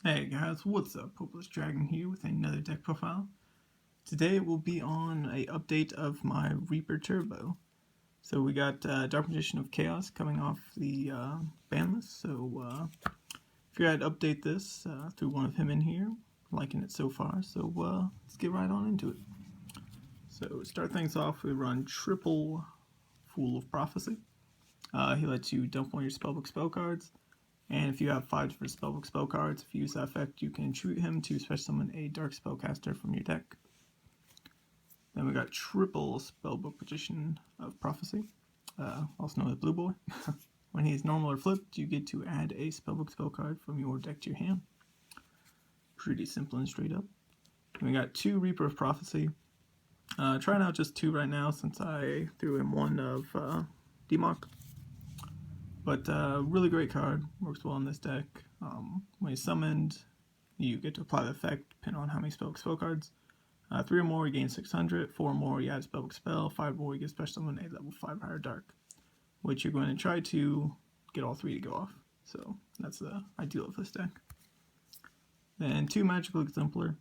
Hey guys, what's up? Hopelessdragon here with another deck profile. Today will be on a update of my Reaper Turbo. So we got Dark Magician of Chaos coming off the ban list. So figured I'd update this through one of him in here. Liking it so far. So let's get right on into it. So to start things off, we run triple Fool of Prophecy. He lets you dump one of your spellbook spell cards. And if you have 5 different spellbook spell cards, if you use that effect, you can shoot him to special summon a dark spellcaster from your deck. Then we got triple spellbook Magician of Prophecy, also known as Blue Boy. When he's normal or flipped, you get to add a spellbook spell card from your deck to your hand. Pretty simple and straight up. Then we got 2 Reaper of Prophecy. Trying out just 2 right now since I threw in 1 of Demock. But really great card, works well in this deck. When he's summoned, you get to apply the effect depending on how many spell cards. 3 or more, you gain 600. 4 or more, you add a spellbook spell. 5 or more, you get special summon a level 5 higher dark, which you're going to try to get all 3 to go off. So that's the ideal of this deck. Then 2 Magical Exemplar.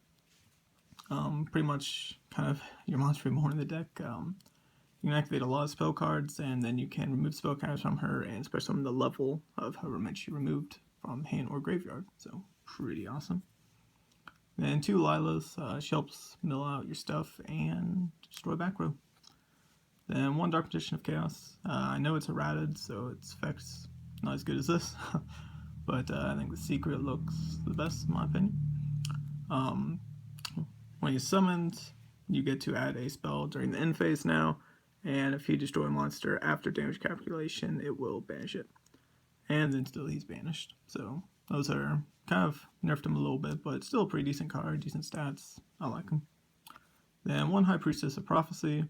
Pretty much kind of your monster reborn in the deck. You can activate a lot of spell cards, and then you can remove spell cards from her and special summon the level of however much she removed from hand or graveyard. So pretty awesome. Then 2 Lilas. She helps mill out your stuff and destroy back row. Then 1 Dark Magician of Chaos. I know it's errated, so its effects not as good as this, but I think the secret looks the best in my opinion. When he's summoned, you get to add a spell during the end phase now. And if you destroy a monster after damage calculation, it will banish it. And then still he's banished. So those are kind of nerfed him a little bit, but still a pretty decent card, decent stats. I like him. Then 1 High Priestess of Prophecy.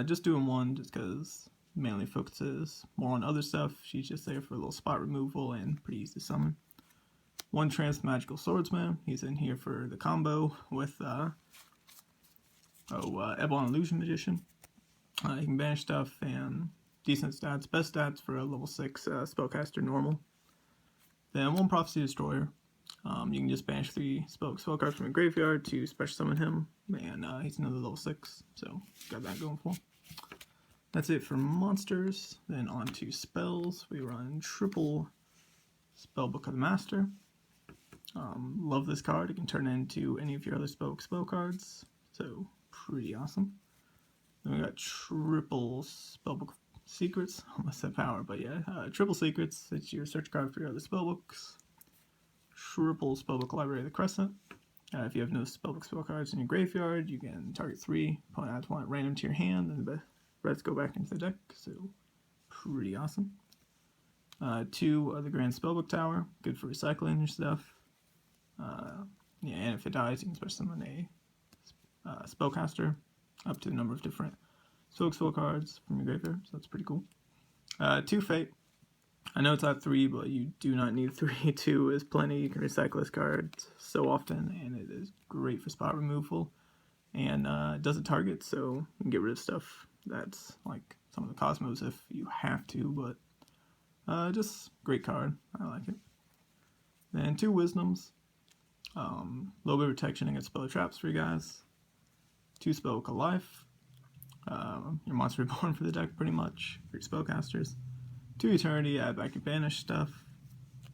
Just doing 1 just because mainly focuses more on other stuff. She's just there for a little spot removal and pretty easy to summon. 1 Trance Magical Swordsman. He's in here for the combo with Ebon Illusion Magician. You can banish stuff and decent stats. Best stats for a level 6 spellcaster normal. Then 1 Prophecy Destroyer. You can just banish 3 spell cards from your graveyard to special summon him, and he's another level 6, so got that going for him. That's it for monsters. Then on to spells. We run triple Spellbook of the Master. Love this card. It can turn into any of your other spell cards, so pretty awesome. Then we got triple Spellbook Secrets. I almost said power, but yeah. Triple Secrets. It's your search card for your other spellbooks. Triple Spellbook Library of the Crescent. If you have no spellbook spell cards in your graveyard, you can target 3, opponent adds 1 at random to your hand, and the reds go back into the deck. So pretty awesome. 2 of the Grand Spellbook Tower. Good for recycling your stuff. Yeah, and if it dies, you can special summon a spellcaster up to the number of different spell cards from your graveyard, so that's pretty cool. 2 Fate. I know it's at 3, but you do not need 3. 2 is plenty. You can recycle this card so often, and it is great for spot removal. And it doesn't target, so you can get rid of stuff that's like some of the Cosmos if you have to, but just great card. I like it. Then 2 Wisdoms. Little bit of protection against spell traps for you guys. 2 Spellbook of Life. Your monster reborn for the deck pretty much for your spellcasters. 2 Eternity, add back your banished stuff.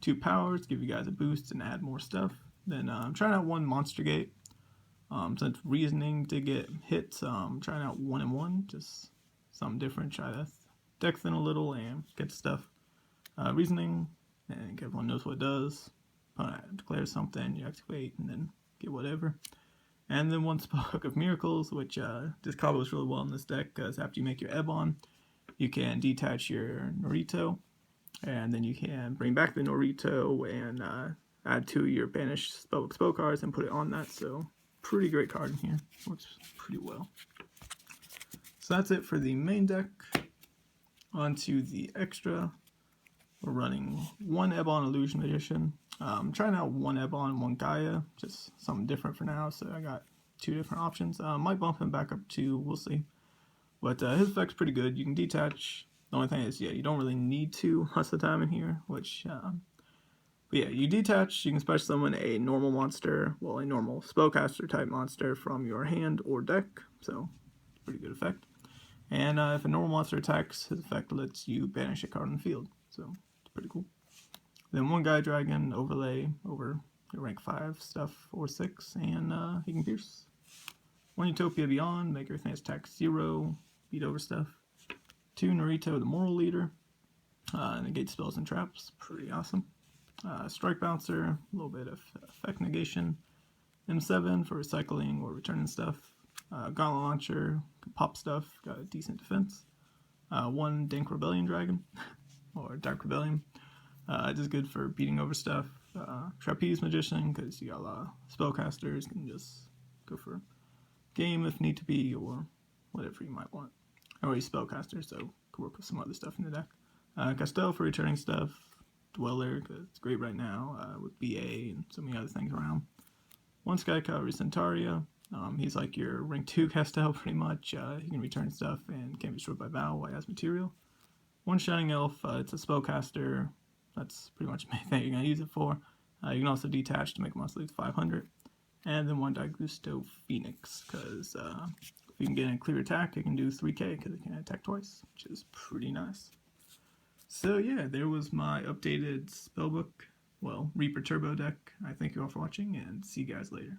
2 Powers, give you guys a boost and add more stuff. Then I'm trying out 1 Monster Gate. Since Reasoning to get hits, trying out 1 and 1, just something different. Try to deck thin a little and get stuff. Reasoning, and everyone knows what it does. Declare something, you activate, and then get whatever. And then 1 Spellbook of Miracles, which just combos really well in this deck, because after you make your Ebon, you can detach your Norito, and then you can bring back the Norito and add 2 of your banished Spellbook spell cards and put it on that, so pretty great card in here. Works pretty well. So that's it for the main deck. On to the extra. We're running 1 Ebon Illusion Magician. I'm trying out 1 Ebon and 1 Gaia, just something different for now, so I got 2 different options. Might bump him back up to, we'll see. But his effect's pretty good. You can detach. The only thing is, yeah, you don't really need to most of the time in here, which, but But yeah, you detach, you can special summon a normal monster, well, a normal spellcaster type monster from your hand or deck, so pretty good effect. And if a normal monster attacks, his effect lets you banish a card on the field, so it's pretty cool. Then one guy dragon overlay over your rank 5 stuff or 6, and he can pierce. One Utopia Beyond, make everything attack 0, beat over stuff. 2 Naruto, the Moral Leader, negate spells and traps, pretty awesome. Strike Bouncer, a little bit of effect negation. M7 for recycling or returning stuff. Gauntlet Launcher, can pop stuff, got a decent defense. 1 Dank Rebellion Dragon, or Dark Rebellion, just good for beating over stuff. Trapeze Magician, because you got a lot of spellcasters, can just go for game if need to be, or whatever you might want. Or a spellcaster, so could work with some other stuff in the deck. Castel for returning stuff. Dweller, because it's great right now, with BA and so many other things around. 1 Sky Cavalry Centaria. He's like your rank 2 Castel, pretty much. He can return stuff and can't be destroyed by battle while he has material. 1 Shining Elf, it's a spellcaster. That's pretty much the main thing you're going to use it for. You can also detach to make monster leads 500. And then 1 Daigusto Phoenix, because if you can get in a clear attack, it can do 3k, because it can attack twice, which is pretty nice. So yeah, there was my updated spellbook, well, Reaper Turbo deck. I thank you all for watching, and see you guys later.